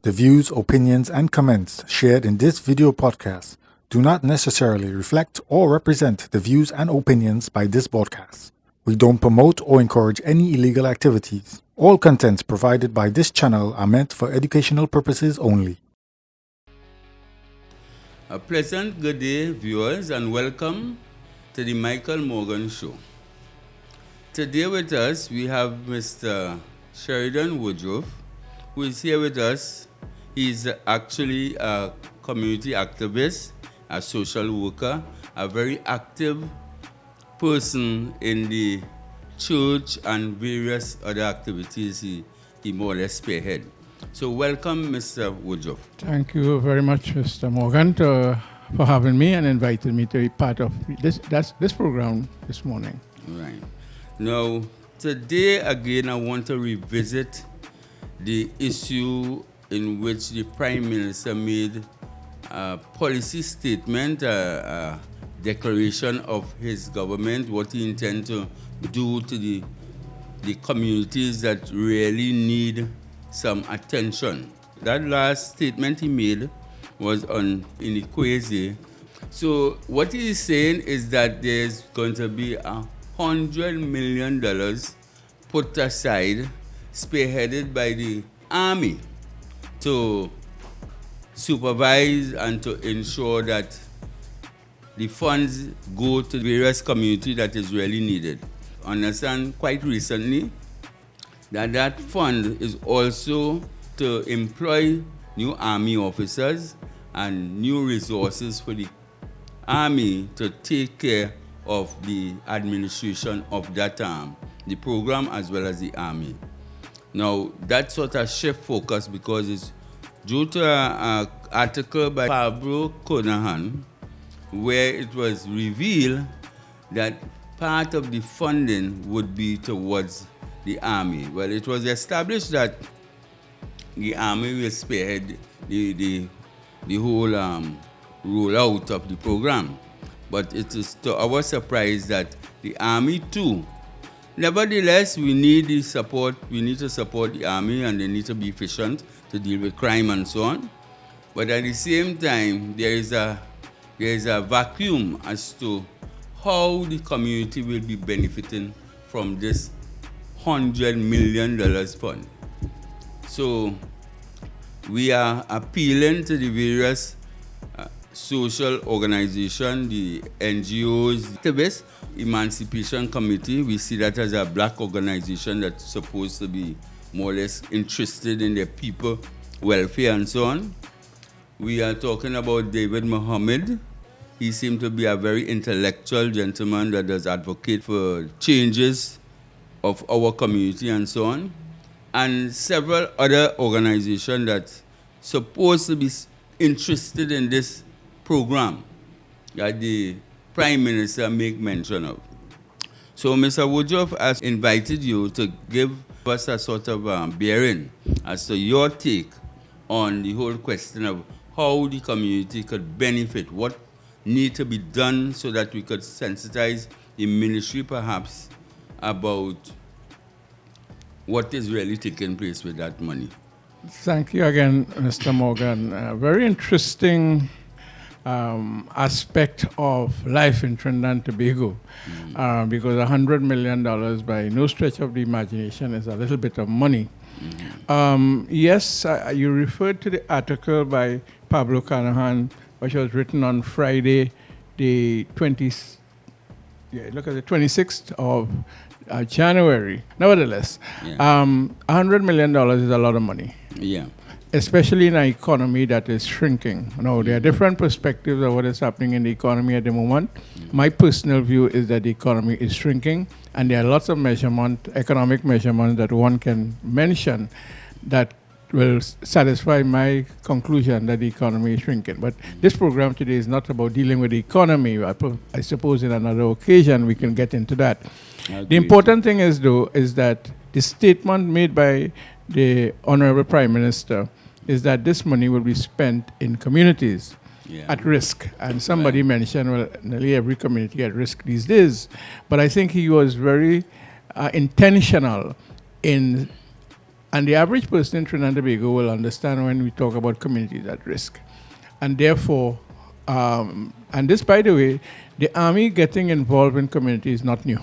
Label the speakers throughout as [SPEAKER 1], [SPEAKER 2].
[SPEAKER 1] The views, opinions, and comments shared in this video podcast do not necessarily reflect or represent the views and opinions by this broadcast. We don't promote or encourage any illegal activities. All contents provided by this channel are meant for educational purposes only.
[SPEAKER 2] A pleasant good day, viewers, and welcome to the Michael Morgan Show. Today with us, we have Mr. Sheridan Woodruff, who is here with us. He's actually a community activist, a social worker, a very active person in the church and various other activities he more or less spearhead. So welcome, Mr. Woodruff.
[SPEAKER 3] Thank you very much, Mr. Morgan, for having me and inviting me to be part of this program this morning.
[SPEAKER 2] Right. Now, today again, I want to revisit the issue in which the Prime Minister made a policy statement, a declaration of his government, what he intends to do to the communities that really need some attention. That last statement he made was on inequality. So what he is saying is that there's going to be $100 million put aside, spearheaded by the Army, to supervise and to ensure that the funds go to various communities that is really needed. Understand quite recently that fund is also to employ new Army officers and new resources for the Army to take care of the administration of that the program as well as the Army. Now, that sort of shift focus because it's due to an article by Pablo Conahan where it was revealed that part of the funding would be towards the Army. Well, it was established that the Army will spearhead the whole rollout of the program. But it is to our surprise that the Army too. Nevertheless, we need the support. We need to support the Army, and they need to be efficient to deal with crime and so on. But at the same time, there is a vacuum as to how the community will be benefiting from this $100 million fund. So we are appealing to the various social organizations, the NGOs, activists, Emancipation Committee. We see that as a black organization that's supposed to be more or less interested in their people, welfare and so on. We are talking about David Muhammad. He seemed to be a very intellectual gentleman that does advocate for changes of our community and so on. And several other organizations that supposed to be interested in this program that the Prime Minister make mention of. So Mr. Woodruff has invited you to give us a sort of bearing as to your take on the whole question of how the community could benefit, what need to be done so that we could sensitize the ministry perhaps about what is really taking place with that money.
[SPEAKER 3] Thank you again, Mr. Morgan. Very interesting aspect of life in Trinidad and Tobago, because $100 million by no stretch of the imagination is a little bit of money. Yes, you referred to the article by Pablo Conahan, which was written on Friday, the 26th of January. Nevertheless, $100 million is a lot of money.
[SPEAKER 2] Yeah.
[SPEAKER 3] Especially in an economy that is shrinking. Now, there are different perspectives of what is happening in the economy at the moment. My personal view is that the economy is shrinking, and there are lots of economic measurements that one can mention that will satisfy my conclusion that the economy is shrinking. But this program today is not about dealing with the economy. I suppose in another occasion we can get into that. The important thing is, though, is that the statement made by the Honorable Prime Minister is that this money will be spent in communities at risk. And somebody mentioned, well, nearly every community at risk these days. But I think he was very intentional in And the average person in Trinidad and Tobago will understand when we talk about communities at risk. And therefore, and this, by the way, the Army getting involved in communities is not new.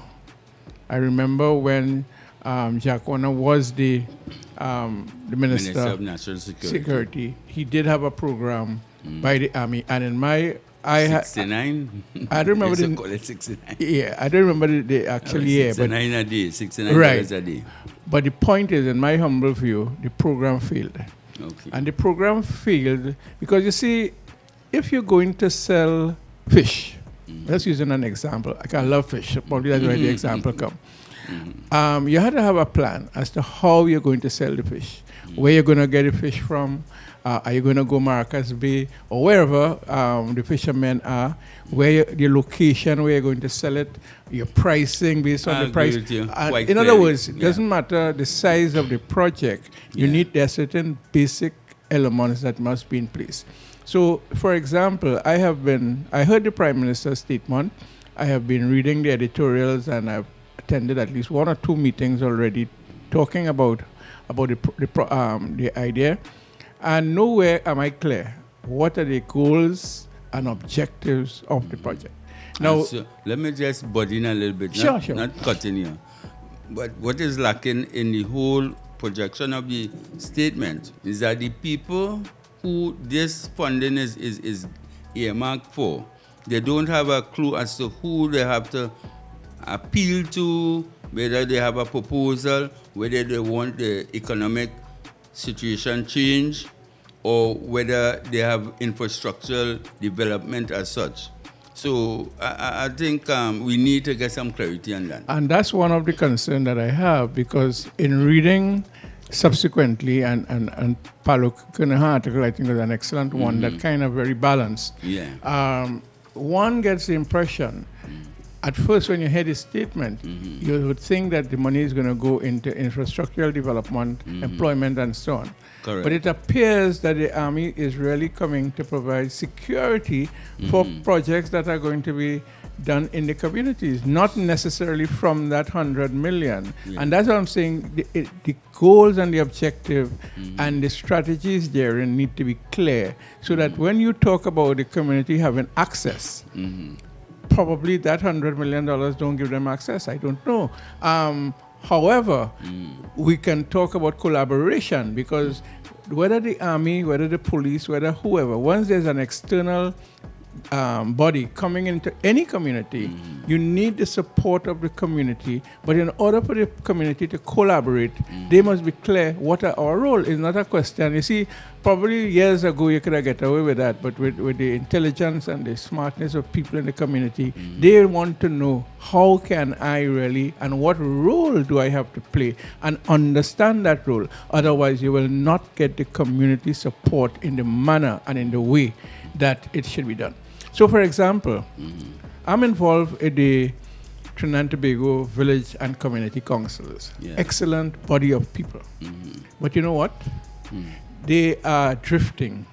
[SPEAKER 3] I remember when Jack Warner was the Minister
[SPEAKER 2] of National Security.
[SPEAKER 3] He did have a program by the Army. And in my...
[SPEAKER 2] 69?
[SPEAKER 3] I don't remember
[SPEAKER 2] the... call it 69.
[SPEAKER 3] Yeah, I don't remember the actual year.
[SPEAKER 2] 69 a day, $69
[SPEAKER 3] right.
[SPEAKER 2] a day.
[SPEAKER 3] But the point is, in my humble view, the program failed.
[SPEAKER 2] Okay.
[SPEAKER 3] And the program failed because, you see, if you're going to sell fish, let's use an example. I love fish, so probably that's why the example comes. You had to have a plan as to how you're going to sell the fish, where you're going to get the fish from. Are you going to go Marcus Bay or wherever the fishermen are, where the location where you're going to sell it, your pricing based on the price. In other words, it doesn't matter the size of the project. You need there are certain basic elements that must be in place. So, for example, I heard the Prime Minister's statement. I have been reading the editorials, and I've attended at least 1 or 2 meetings already talking about the idea. And nowhere am I clear what are the goals and objectives of the project. Now,
[SPEAKER 2] so let me just butt in a little bit.
[SPEAKER 3] Sure.
[SPEAKER 2] Not cutting you. But what is lacking in the whole projection of the statement is that the people who this funding is earmarked for, they don't have a clue as to who they have to appeal to, whether they have a proposal, whether they want the economic situation change, or whether they have infrastructural development as such. So I think we need to get some clarity on that.
[SPEAKER 3] And that's one of the concerns that I have, because in reading subsequently, and Paluk Kunaha article, I think, was an excellent one that kind of very balanced.
[SPEAKER 2] Yeah.
[SPEAKER 3] One gets the impression, at first when you hear this statement, you would think that the money is going to go into infrastructural development, employment, and so on.
[SPEAKER 2] Correct.
[SPEAKER 3] But it appears that the Army is really coming to provide security for projects that are going to be done in the communities, not necessarily from that 100 million. Yeah. And that's what I'm saying. The goals and the objective and the strategies therein need to be clear, so that when you talk about the community having access, probably that $100 million don't give them access. I don't know. However, we can talk about collaboration, because whether the Army, whether the police, whether whoever, once there's an external body coming into any community, you need the support of the community. But in order for the community to collaborate, they must be clear what our role is. Not a question. You see, probably years ago you could have get away with that, but with the intelligence and the smartness of people in the community, they want to know, how can I really, and what role do I have to play, and understand that role. Otherwise, you will not get the community support in the manner and in the way that it should be done. So, for example, I'm involved in the Trinidad and Tobago Village and Community Councils. Yeah. Excellent body of people. But you know what? They are drifting,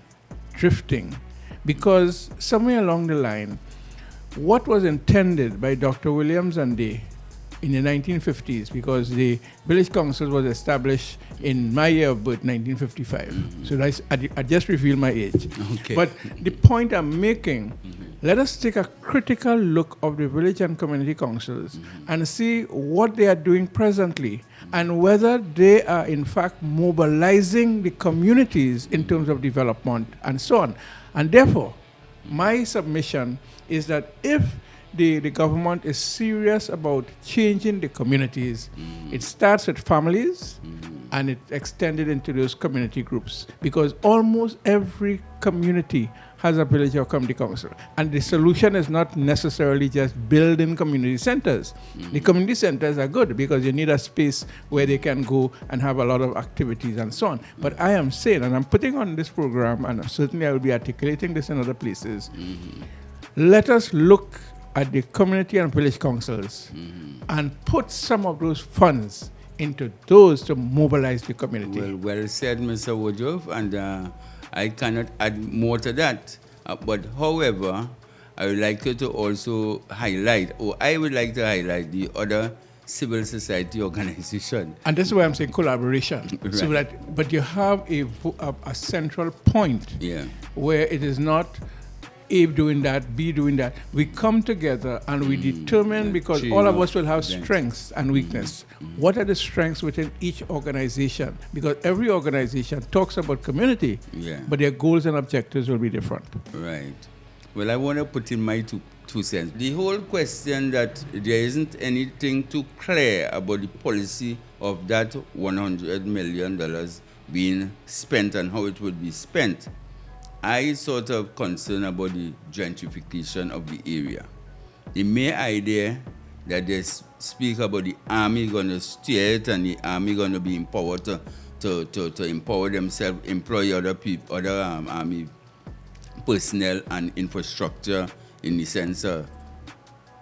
[SPEAKER 3] because somewhere along the line, what was intended by Dr. Williams and they in the 1950s, because the Village Council was established in my year of birth, 1955. So I just revealed my age.
[SPEAKER 2] Okay.
[SPEAKER 3] But the point I'm making, let us take a critical look of the village and community councils and see what they are doing presently, and whether they are in fact mobilizing the communities in terms of development and so on. And therefore, my submission is that if the government is serious about changing the communities, it starts with families and it extended into those community groups, because almost every community has a village or community council. And the solution is not necessarily just building community centers. The community centers are good because you need a space where they can go and have a lot of activities and so on. But I am saying, and I'm putting on this program, and certainly I will be articulating this in other places, let us look at the community and village councils and put some of those funds into those to mobilize the community.
[SPEAKER 2] Well said, Mr. Woodruff, and I cannot add more to that. But however, I would like you to also highlight, or I would like to highlight the other civil society organization.
[SPEAKER 3] And this is why I'm saying collaboration.
[SPEAKER 2] Right.
[SPEAKER 3] So that, but you have a central point
[SPEAKER 2] Yeah.
[SPEAKER 3] where it is not A doing that, B doing that. We come together and we determine, because
[SPEAKER 2] chain
[SPEAKER 3] all of
[SPEAKER 2] of
[SPEAKER 3] us will have
[SPEAKER 2] events.
[SPEAKER 3] strengths and weakness. What are the strengths within each organization? Because every organization talks about community,
[SPEAKER 2] Yeah.
[SPEAKER 3] but their goals and objectives will be different.
[SPEAKER 2] Right. Well, I want to put in my two cents. The whole question that there isn't anything too clear about the policy of that $100 million being spent and how it would be spent, I sort of concerned about the gentrification of the area. The mere idea that they speak about the army going to steer it and the army going to be empowered to empower themselves, employ other people, other army personnel and infrastructure in the sense of,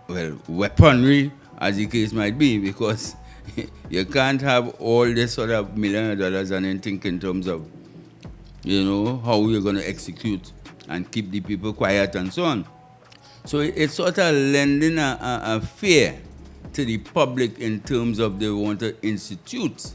[SPEAKER 2] well, weaponry, as the case might be, because you can't have all this sort of $1 million and then think in terms of, how you're going to execute and keep the people quiet and so on. So it's sort of lending a fear to the public in terms of they want to institute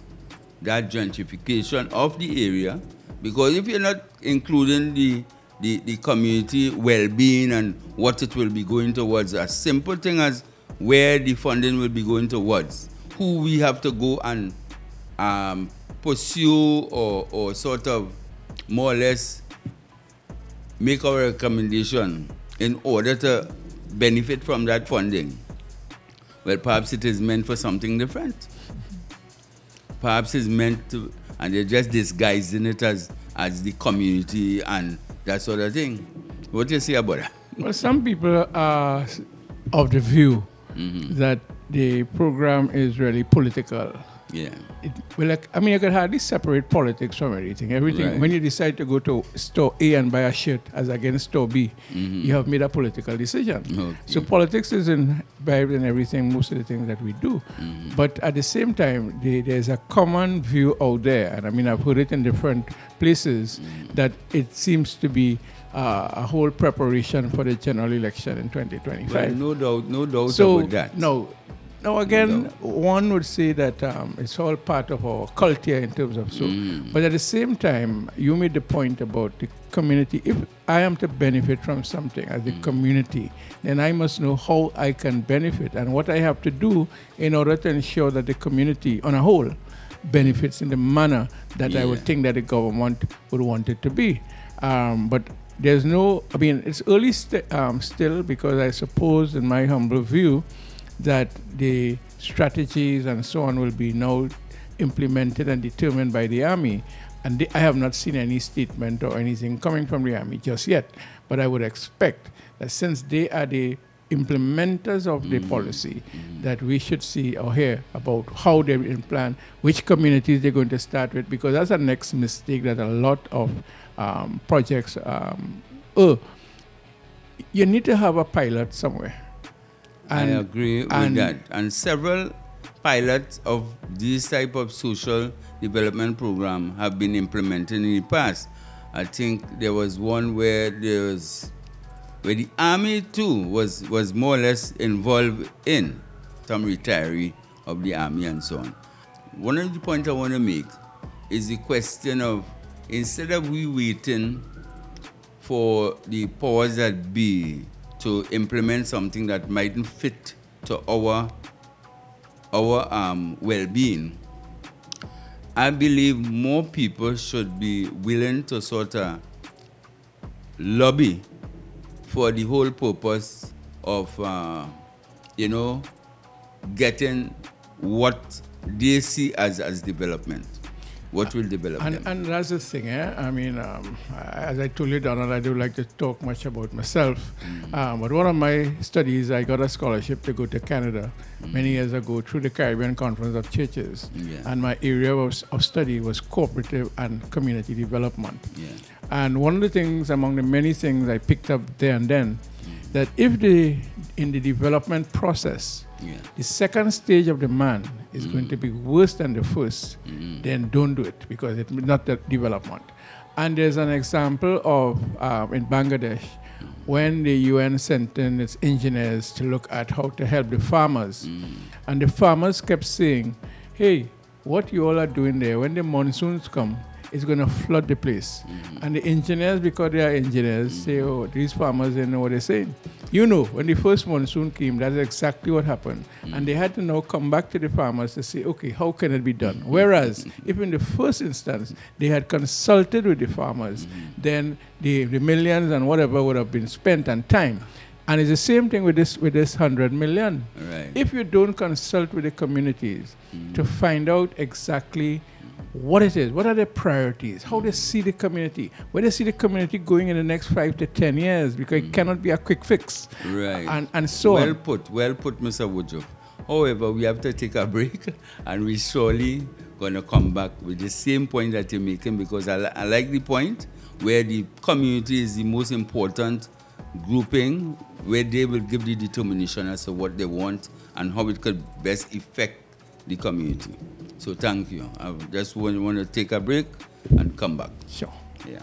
[SPEAKER 2] that gentrification of the area, because if you're not including the community well-being and what it will be going towards, a simple thing as where the funding will be going towards, who we have to go and pursue or sort of more or less make our recommendation in order to benefit from that funding. Well, perhaps it is meant for something different. Perhaps it's meant to, and they're just disguising it as the community and that sort of thing. What do you say about that?
[SPEAKER 3] Well, some people are of the view that the program is really political.
[SPEAKER 2] Yeah.
[SPEAKER 3] You can hardly separate politics from everything.
[SPEAKER 2] Right.
[SPEAKER 3] When you decide to go to store A and buy a shirt as against store B, you have made a political decision.
[SPEAKER 2] Okay.
[SPEAKER 3] So politics is involved in everything, most of the things that we do. But at the same time, there's a common view out there, and I've heard it in different places, that it seems to be a whole preparation for the general election in 2025.
[SPEAKER 2] Well, no doubt
[SPEAKER 3] So,
[SPEAKER 2] about that.
[SPEAKER 3] Now again, one would say that it's all part of our culture in terms of so. But at the same time, you made the point about the community. If I am to benefit from something as a community, then I must know how I can benefit and what I have to do in order to ensure that the community on a whole benefits in the manner that I would think that the government would want it to be. But there's it's early still, because I suppose, in my humble view, that the strategies and so on will be now implemented and determined by the Army. And I have not seen any statement or anything coming from the Army just yet. But I would expect that since they are the implementers of the policy, that we should see or hear about how they will plan, which communities they're going to start with, because that's the next mistake that a lot of projects, you need to have a pilot somewhere.
[SPEAKER 2] I agree with that. And several pilots of this type of social development program have been implemented in the past. I think there was one where the Army too was more or less involved in, some retiree of the Army and so on. One of the points I want to make is the question of, instead of we waiting for the powers that be to implement something that mightn't fit to our well-being, I believe more people should be willing to sort of lobby for the whole purpose of, getting what they see as development. What will develop them?
[SPEAKER 3] And that's the thing, as I told you, Donald, I do like to talk much about myself. But one of my studies, I got a scholarship to go to Canada many years ago through the Caribbean Conference of Churches. Yeah. And my area of study was cooperative and community development. Yeah. And one of the things, among the many things I picked up there and then, that if in the development process, the second stage of the man is going to be worse than the first, then don't do it, because it's not the development. And there's an example of, in Bangladesh, when the UN sent in its engineers to look at how to help the farmers. And the farmers kept saying, hey, what you all are doing there, when the monsoons come, it's going to flood the place. And the engineers, because they are engineers, say, oh, these farmers, they know what they're saying. You know, when the first monsoon came, that's exactly what happened. And they had to now come back to the farmers to say, okay, how can it be done? Whereas, if in the first instance, they had consulted with the farmers, then the millions and whatever would have been spent and time. And it's the same thing with this 100 million.
[SPEAKER 2] Right.
[SPEAKER 3] If you don't consult with the communities to find out exactly what it is, what are their priorities, how they see the community, where they see the community going in the next 5 to 10 years, because it cannot be a quick fix.
[SPEAKER 2] Right.
[SPEAKER 3] And so
[SPEAKER 2] well
[SPEAKER 3] on.
[SPEAKER 2] Well put, Mr. Woodruff. However, we have to take a break, and we surely going to come back with the same point that you're making, because I like the point where the community is the most important grouping, where they will give the determination as to what they want and how it could best affect the community. So thank you. I just want to take a break and come back.
[SPEAKER 3] Sure.
[SPEAKER 2] Yeah.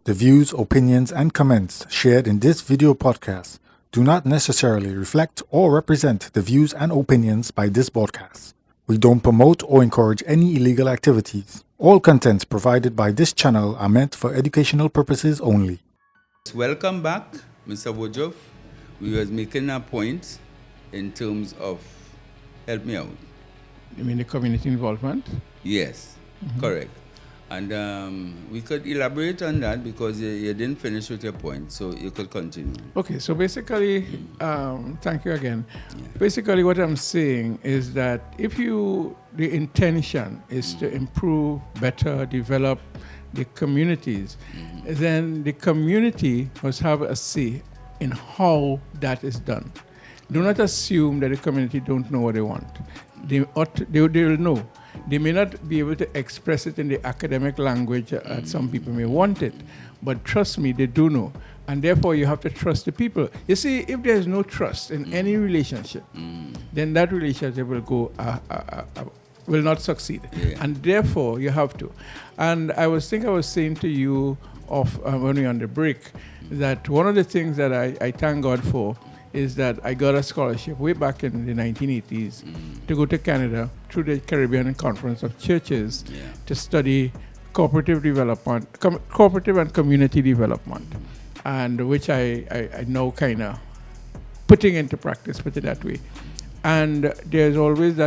[SPEAKER 1] The views, opinions, and comments shared in this video podcast do not necessarily reflect or represent the views and opinions by this broadcast. We don't promote or encourage any illegal activities. All contents provided by this channel are meant for educational purposes only.
[SPEAKER 2] Welcome back, Mr. Woodruff. We was making a point in terms of, help me out.
[SPEAKER 3] You mean the community involvement?
[SPEAKER 2] Yes, correct. And we could elaborate on that, because you didn't finish with your point, so you could continue.
[SPEAKER 3] Okay, so basically, thank you again. Yeah. Basically, what I'm saying is that if the intention is to improve, better, develop the communities, then the community must have a say in how that is done. Do not assume that the community don't know what they want. They will know. They may not be able to express it in the academic language that some people may want it, but trust me, they do know. And therefore, you have to trust the people. You see, if there is no trust in any relationship, then that relationship will will not succeed. Yeah. And therefore, you have to. And I was saying to you when we were on the break, that one of the things that I thank God for is that I got a scholarship way back in the 1980s to go to Canada through the Caribbean Conference of Churches to study cooperative development, cooperative and community development, and which I now kind of putting into practice, put it that way. And there's always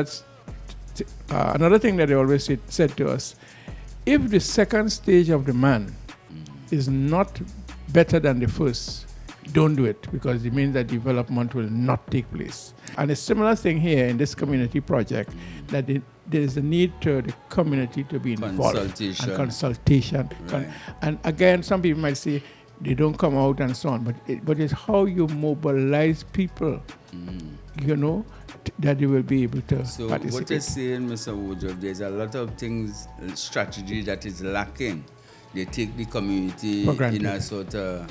[SPEAKER 3] another thing that they always said to us: if the second stage of the man is not better than the first, don't do it, because it means that development will not take place. And a similar thing here in this community project, that there is a need to the community to be involved. Consultation.
[SPEAKER 2] Right.
[SPEAKER 3] And again, some people might say they don't come out and so on, but it's how you mobilize people, that they will be able to participate.
[SPEAKER 2] So what you're saying, Mr. Woodruff, there's a lot of things, strategy that is lacking. They take the community in a sort of,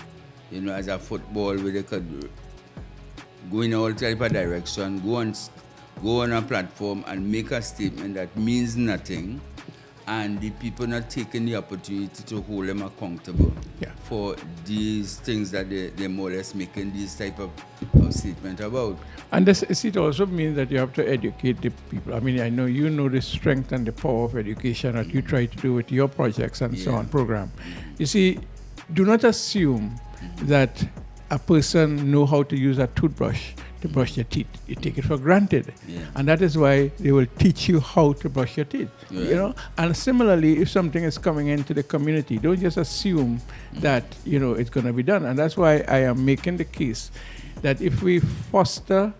[SPEAKER 2] as a football, where they could go in all type of direction, go on a platform and make a statement that means nothing, and the people not taking the opportunity to hold them accountable for these things that they're more or less making these type of statement about.
[SPEAKER 3] And it also means that you have to educate the people. I mean, I know you know the strength and the power of education that you try to do with your projects and so on program. You see, do not assume that a person know how to use a toothbrush to brush their teeth. You take it for granted. And that is why they will teach you how to brush your teeth. And similarly, if something is coming into the community, don't just assume that it's going to be done. And that's why I am making the case that if we foster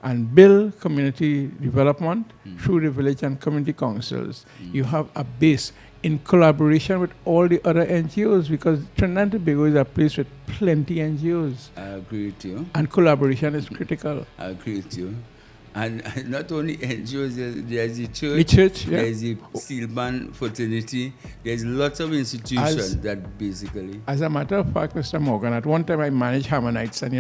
[SPEAKER 3] and build community development through the village and community councils, you have a base in collaboration with all the other NGOs, because Trinidad and Tobago is a place with plenty NGOs.
[SPEAKER 2] I agree with you.
[SPEAKER 3] And collaboration is critical.
[SPEAKER 2] I agree with you. And not only NGOs, there's the church,
[SPEAKER 3] The church, yeah.
[SPEAKER 2] there's the steel band fraternity, there's lots of institutions that basically.
[SPEAKER 3] As a matter of fact, Mr. Morgan, at one time I managed Hammonites, and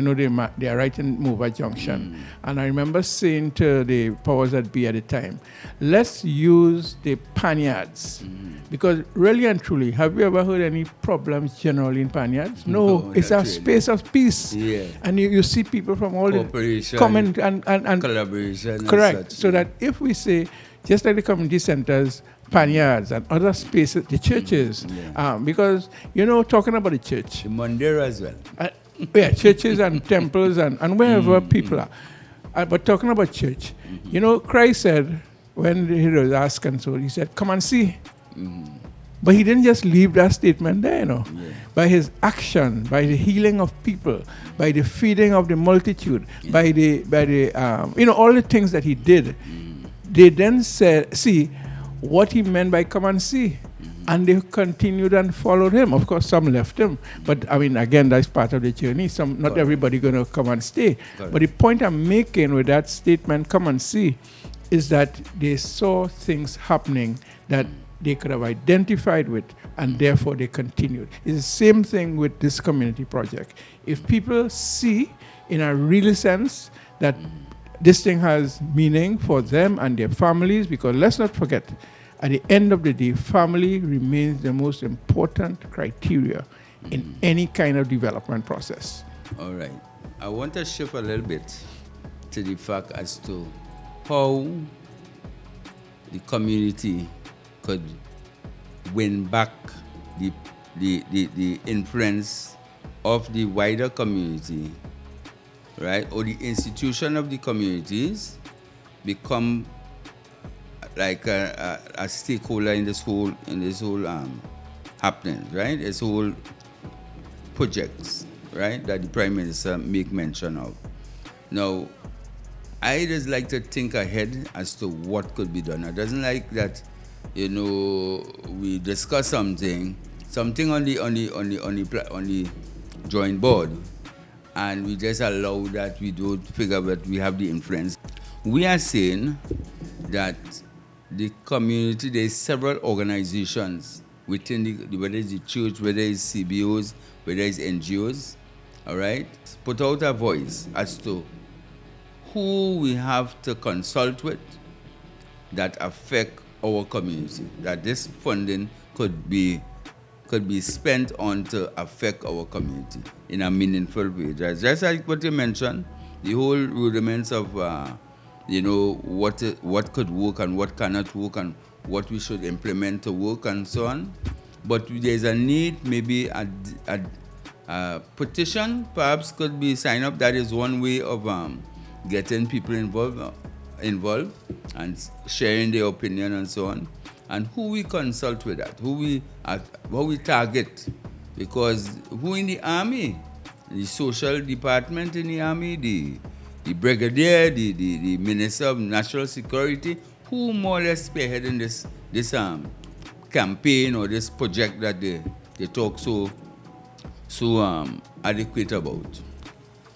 [SPEAKER 3] they are right in Mover Junction. And I remember saying to the powers that be at the time, let's use the panyards. Because really and truly, have you ever heard any problems generally in panyards? No, it's a
[SPEAKER 2] really.
[SPEAKER 3] Space of peace.
[SPEAKER 2] Yeah.
[SPEAKER 3] And you see people from all the comment and
[SPEAKER 2] collaboration.
[SPEAKER 3] correct.
[SPEAKER 2] And such,
[SPEAKER 3] so that if we say, just like the community centers, panyards and other spaces, the churches, because, talking about the church.
[SPEAKER 2] The Mondera as well.
[SPEAKER 3] Churches and temples and wherever people are. But talking about church, Christ said, when he was asked and so, he said, come and see. But he didn't just leave that statement there, By his action, by the healing of people, by the feeding of the multitude, by the all the things that he did, they then said, see what he meant by come and see. And they continued and followed him. Of course, some left him. But, again, that's part of the journey. Not everybody going to come and stay. Correct. But the point I'm making with that statement, come and see, is that they saw things happening that they could have identified with, and therefore they continued. It's the same thing with this community project. If people see in a real sense that this thing has meaning for them and their families, because let's not forget, at the end of the day, family remains the most important criteria in any kind of development process.
[SPEAKER 2] All right. I want to shift a little bit to the fact as to how the community could win back the influence of the wider community, right? Or the institution of the communities become like a stakeholder in this whole happening, right? This whole projects, right? That the Prime Minister make mention of. Now, I just like to think ahead as to what could be done. I doesn't like that, we discuss something on the joint board, and we just allow that we don't figure that we have the influence. We are saying that the community, there's several organizations within whether it's the church, whether it's CBOs, whether it's NGOs, all right? Put out a voice as to who we have to consult with that affect our community, that this funding could be spent on to affect our community in a meaningful way. Just like what you mentioned, the whole rudiments of what could work and what cannot work and what we should implement to work and so on. But there's a need, maybe a petition perhaps could be signed up. That is one way of getting people involved and sharing their opinion and so on. And who we consult with that, how we target, because who in the army, the social department in the army, the brigadier, the minister of national security, who more or less spearheading this campaign or this project that they talk so adequate about.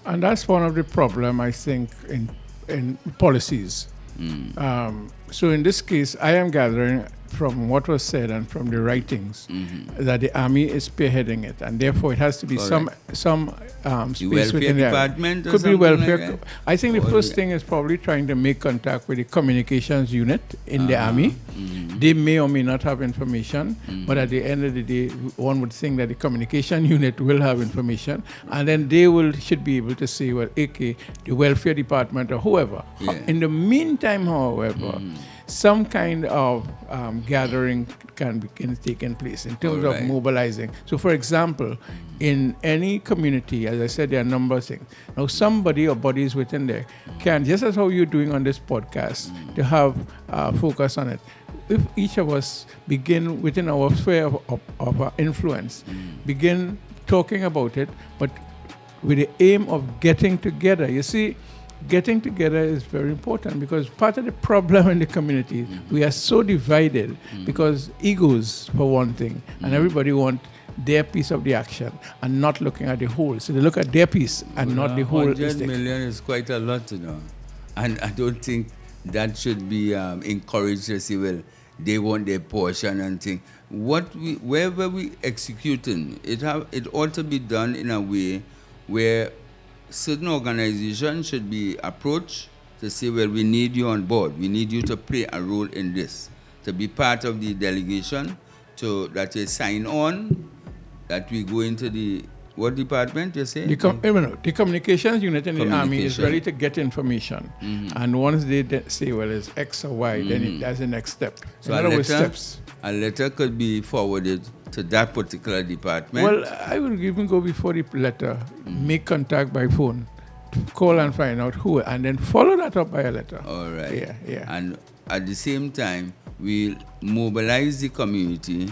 [SPEAKER 3] And that's one of the problem, I think, in policies. So in this case, I am gathering from what was said and from the writings that the army is spearheading it, and therefore it has to be some space within the
[SPEAKER 2] department.
[SPEAKER 3] Could be welfare.
[SPEAKER 2] Like
[SPEAKER 3] I think the first thing is probably trying to make contact with the communications unit in the army. They may or may not have information, but at the end of the day, one would think that the communication unit will have information, and then they should be able to say, well, okay, the welfare department or whoever.
[SPEAKER 2] Yeah.
[SPEAKER 3] In the meantime, however, some kind of gathering can begin taking place in terms of mobilizing. So, for example, in any community, as I said, there are a number of things. Now, somebody or bodies within there can, just as how you're doing on this podcast, to have focus on it. If each of us begin within our sphere of influence, begin talking about it, but with the aim of getting together. You see, getting together is very important, because part of the problem in the community, we are so divided because egos, for one thing, and everybody wants their piece of the action and not looking at the whole. So they look at their piece and not the whole.
[SPEAKER 2] 100 million is quite a lot, And I don't think that should be encouraged to say, well, they want their portion and thing. Wherever we executing, it ought to be done in a way where certain organizations should be approached to say, well, we need you on board. We need you to play a role in this, to be part of the delegation, that you sign on, that we go into the, what department you say?
[SPEAKER 3] The communications unit in the Army is ready to get information. And once they say, well, it's X or Y, then that's the next step.
[SPEAKER 2] So a letter could be forwarded to that particular department.
[SPEAKER 3] Well, I will even go before the letter, make contact by phone, call and find out who, and then follow that up by a letter.
[SPEAKER 2] All right.
[SPEAKER 3] Yeah.
[SPEAKER 2] And at the same time, we'll mobilize the community.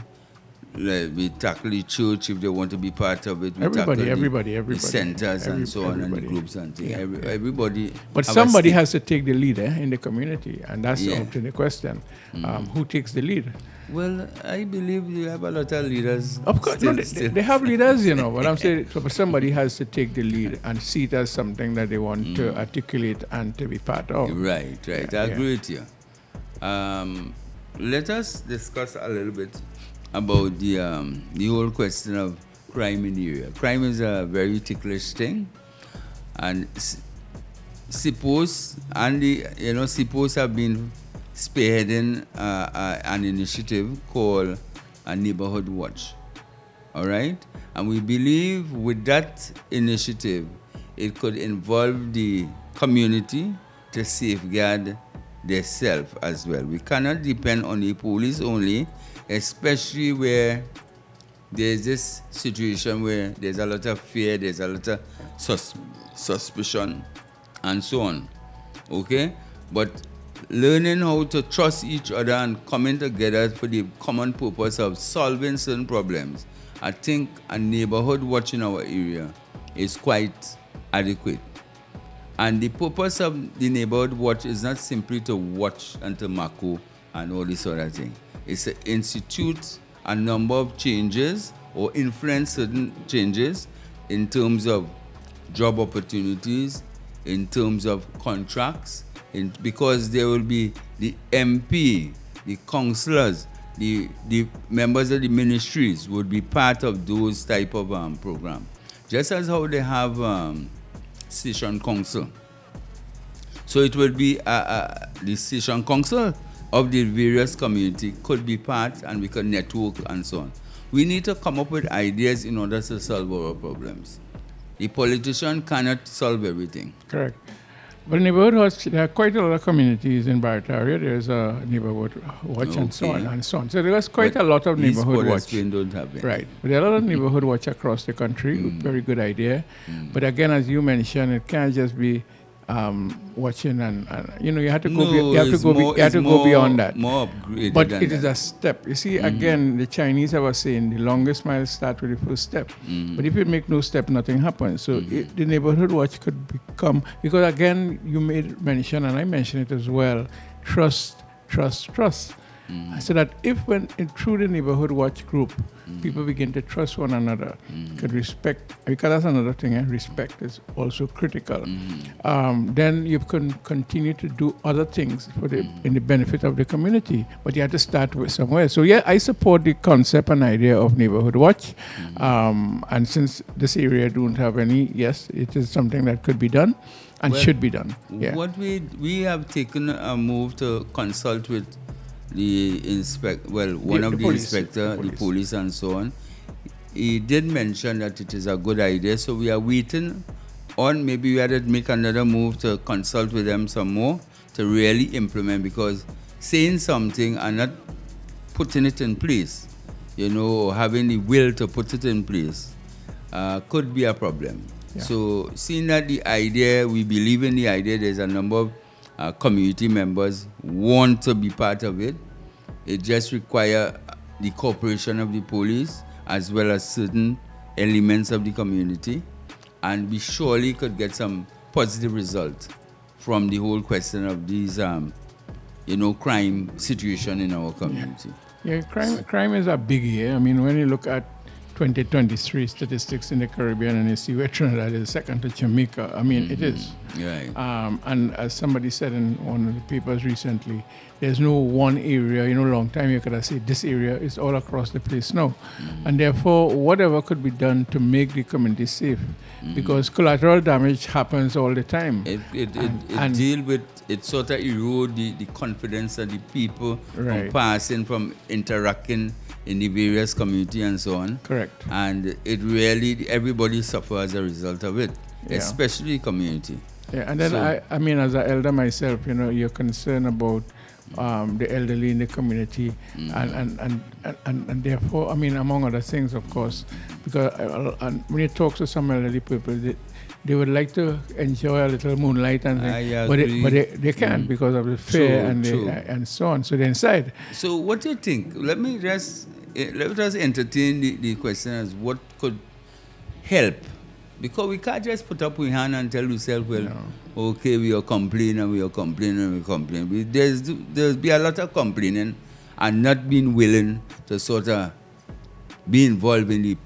[SPEAKER 2] We tackle the church if they want to be part of it. We
[SPEAKER 3] everybody.
[SPEAKER 2] The centers and so on, and the groups and things. Everybody.
[SPEAKER 3] But somebody has to take the lead in the community, and that's often the question. Who takes the lead?
[SPEAKER 2] Well, I believe you have a lot of leaders.
[SPEAKER 3] Of course, they have leaders, but I'm saying somebody has to take the lead and see it as something that they want to articulate and to be part of.
[SPEAKER 2] Right. I agree with you. Let us discuss a little bit about the whole question of crime in the area. Crime is a very ticklish thing, and SIPOs have been spearheading an initiative called a Neighborhood Watch. All right, and we believe with that initiative, it could involve the community to safeguard themselves as well. We cannot depend on the police only, especially where there's this situation where there's a lot of fear, there's a lot of suspicion, and so on. Okay? But learning how to trust each other and coming together for the common purpose of solving certain problems, I think a neighborhood watch in our area is quite adequate. And the purpose of the neighborhood watch is not simply to watch and to marco and all this sort of thing. It's to institute a number of changes or influence certain changes in terms of job opportunities, in terms of contracts, because there will be the MP, the councillors, the members of the ministries would be part of those type of program. Just as how they have station council. So it will be the station council of the various community could be part, and we could network and so on. We need to come up with ideas in order to solve our problems. The politician cannot solve everything.
[SPEAKER 3] Correct. But neighborhood watch, there are quite a lot of communities in Barataria. There's a neighborhood watch and so on. So there's quite a lot of neighborhood watch.
[SPEAKER 2] Don't have it.
[SPEAKER 3] Right. But there are a lot of neighborhood watch across the country. Very good idea. But again, as you mentioned, it can't just be watching and you have to go beyond that.
[SPEAKER 2] More upgraded.
[SPEAKER 3] But it is a step. You see, again, the Chinese have a saying, the longest mile starts with the first step. But if you make no step, nothing happens. So the neighborhood watch could become, because again, you made mention, and I mentioned it as well, trust. So that through the neighborhood watch group, people begin to trust one another, could respect, because that's another thing, respect is also critical. Then you can continue to do other things in the benefit of the community, but you have to start with somewhere. So yeah, I support the concept and idea of neighborhood watch, and since this area don't have any, yes, it is something that could be done and should be done. Yeah.
[SPEAKER 2] What we have taken a move to consult with the police and so on. He did mention that it is a good idea, so we are waiting on, maybe we had to make another move to consult with them some more to really implement, because saying something and not putting it in place, or having the will to put it in place could be a problem. Yeah. So seeing that the idea, we believe in the idea, there's a number of community members want to be part of it. It just requires the cooperation of the police as well as certain elements of the community, and we surely could get some positive results from the whole question of these, crime situation in our community.
[SPEAKER 3] Yeah, crime is a biggie. I mean, when you look at 2023 statistics in the Caribbean and you see where Trinidad is second to Jamaica, I mean, it is.
[SPEAKER 2] Right.
[SPEAKER 3] And as somebody said in one of the papers recently, there's no one area, long time you could have said this area is all across the place now. And therefore, whatever could be done to make the community safe, because collateral damage happens all the time.
[SPEAKER 2] It deal with, it sort of erode the confidence of the people
[SPEAKER 3] Right.
[SPEAKER 2] from passing, from interacting in the various community and so on.
[SPEAKER 3] Correct.
[SPEAKER 2] And it really, everybody suffers as a result of it,
[SPEAKER 3] Yeah.
[SPEAKER 2] especially community.
[SPEAKER 3] Yeah, and then
[SPEAKER 2] So-
[SPEAKER 3] I mean, as an elder myself, you're concerned about the elderly in the community, and therefore, I mean, among other things, of course, because and when you talk to some elderly people, they would like to enjoy a little moonlight and things, but they can't because of the fear
[SPEAKER 2] True.
[SPEAKER 3] and so on. So they're inside.
[SPEAKER 2] So what do you think? Let us entertain the question as what could help. Because we can't just put up our hand and tell yourself, well, okay, we are complaining. There's be a lot of complaining and not being willing to sort of be involved in the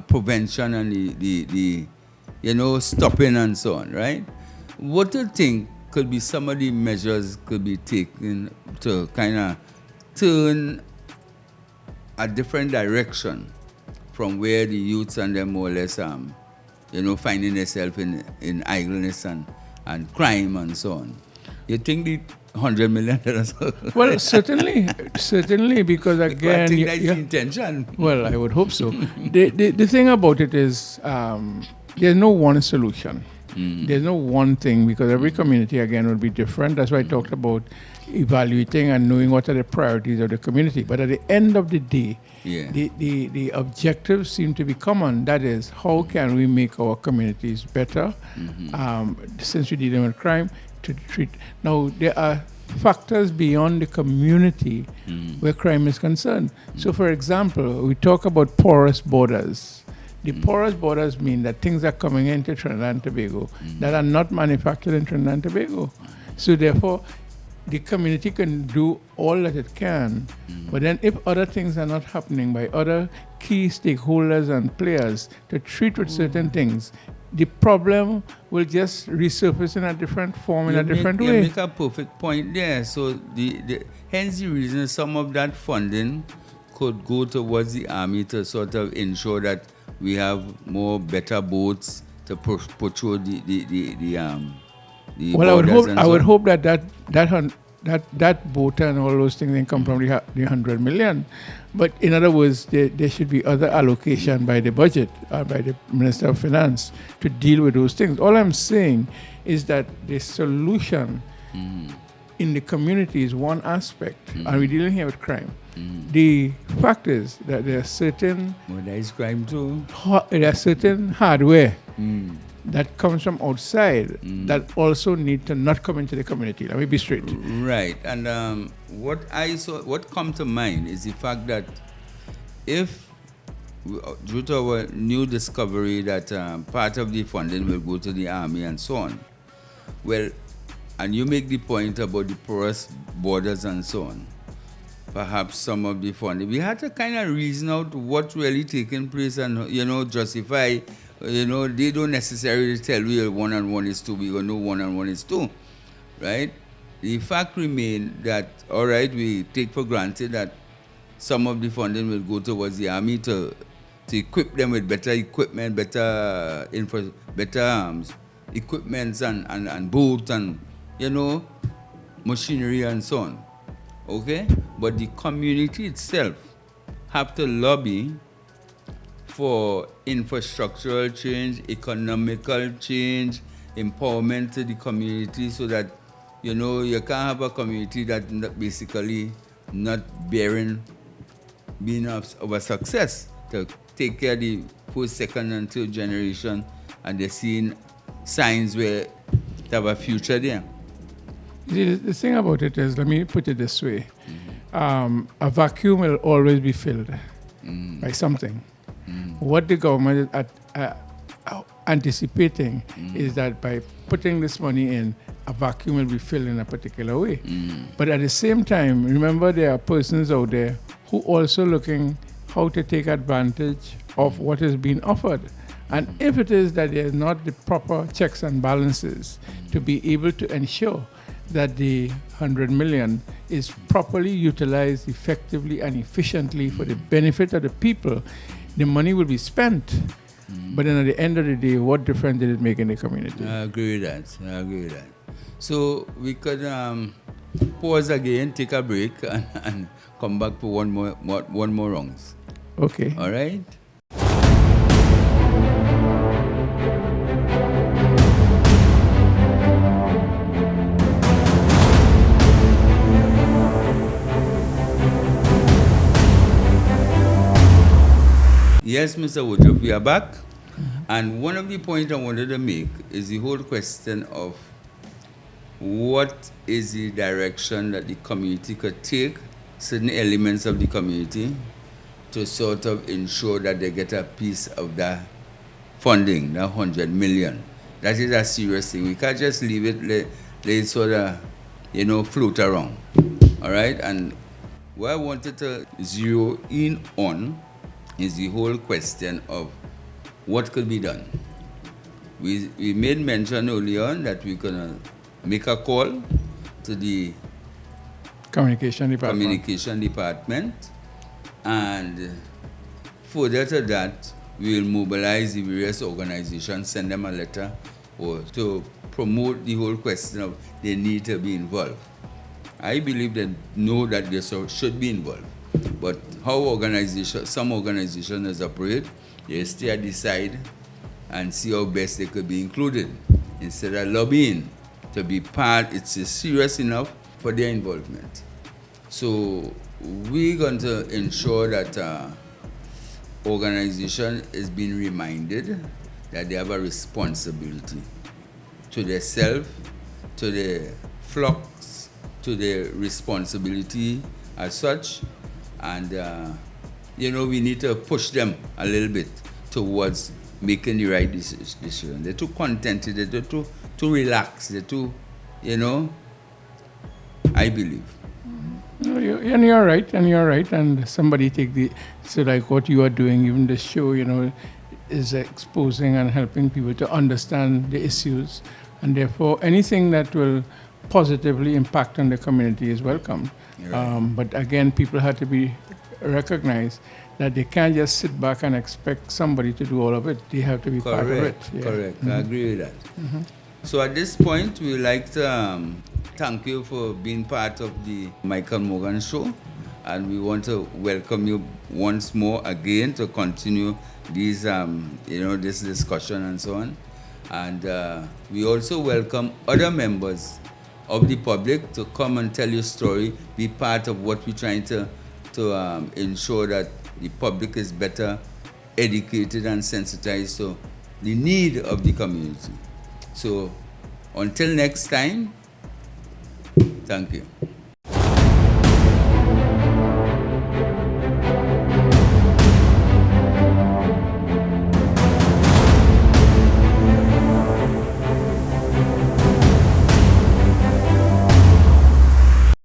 [SPEAKER 2] prevention and the stopping and so on, right? What do you think could be some of the measures could be taken to kind of turn a different direction from where the youths and them more or less finding themselves in idleness and crime and so on? You think the $100 million?
[SPEAKER 3] Well, certainly, because again,
[SPEAKER 2] I think that's the intention.
[SPEAKER 3] Well, I would hope so. The thing about it is, there's no one solution. There's no one thing, because every community, again, will be different. That's why I talked about evaluating and knowing what are the priorities of the community. But at the end of the day, the objectives seem to be common. That is, how can we make our communities better, since we're dealing with crime, to treat. Now, there are factors beyond the community where crime is concerned. So, for example, we talk about porous borders. The porous borders mean that things are coming into Trinidad and Tobago that are not manufactured in Trinidad and Tobago. So, therefore, the community can do all that it can, but then if other things are not happening by other key stakeholders and players to treat with certain things, the problem will just resurface in a different form, in a different way.
[SPEAKER 2] You make a perfect point there. So hence the reason some of that funding could go towards the army to sort of ensure that we have better boats to patrol the
[SPEAKER 3] well, I would
[SPEAKER 2] so
[SPEAKER 3] hope that boat and all those things then come from the 100 million. But in other words, there should be other allocation by the budget, by the Minister of Finance to deal with those things. All I'm saying is that the solution in the community is one aspect, and we're dealing here with crime. The fact is that there are certain
[SPEAKER 2] that is crime too.
[SPEAKER 3] There are certain hardware that comes from outside that also need to not come into the community. Let me be straight.
[SPEAKER 2] Right. And what come to mind is the fact that if, due to our new discovery that part of the funding will go to the army and so on, well, and you make the point about the porous borders and so on, perhaps some of the funding, we had to kind of reason out what's really taking place and, justify. They don't necessarily tell you 1 and 1 is 2. We know 1 and 1 is 2, right? The fact remains that, all right, we take for granted that some of the funding will go towards the army to equip them with better equipment, better equipments and boats and, machinery and so on. Okay? But the community itself have to lobby for infrastructural change, economical change, empowerment to the community, so that, you can't have a community that basically not being of a success to take care of the first, second, and third generation, and they're seeing signs where they have a future there.
[SPEAKER 3] The thing about it is, let me put it this way. A vacuum will always be filled by something. What the government is anticipating is that by putting this money in, a vacuum will be filled in a particular way. But at the same time, remember, there are persons out there who also looking how to take advantage of what is being offered. And if it is that there is not the proper checks and balances to be able to ensure that the 100 million is properly utilized effectively and efficiently for the benefit of the people, the money will be spent. But then at the end of the day, what difference did it make in the community?
[SPEAKER 2] I agree with that. So we could pause again, take a break, and come back for one more rounds.
[SPEAKER 3] Okay.
[SPEAKER 2] All right? Yes, Mr. Woodruff, we are back. And one of the points I wanted to make is the whole question of what is the direction that the community could take, certain elements of the community, to sort of ensure that they get a piece of that funding, that 100 million. That is a serious thing. We can't just leave it, let it sort of, float around. All right? And what I wanted to zero in on is the whole question of what could be done. We made mention earlier on that we're going to make a call to the
[SPEAKER 3] Communication
[SPEAKER 2] department, and further to that, we'll mobilize the various organizations, send them a letter, or to promote the whole question of they need to be involved. I believe they know that they should be involved. But how some organizations operate, they stay at the side and see how best they could be included. Instead of lobbying to be part, it's serious enough for their involvement. So we're going to ensure that organization is being reminded that they have a responsibility to themselves, to the flocks, to the responsibility as such. And, we need to push them a little bit towards making the right decision. They're too contented, they're too relaxed, they're too, I believe.
[SPEAKER 3] No, you're right, and somebody so like what you are doing, even the show, is exposing and helping people to understand the issues, and therefore anything that will positively impact on the community is welcome. Right. But again, people have to be recognized that they can't just sit back and expect somebody to do all of it. They have to be part of it.
[SPEAKER 2] Yeah. Correct. I agree with that. So at this point, we would like to thank you for being part of the Michael Morgan Show, and we want to welcome you once more again to continue these, this discussion and so on. And we also welcome other members of the public to come and tell your story, be part of what we're trying to ensure that the public is better educated and sensitized to the need of the community. So until next time, thank you.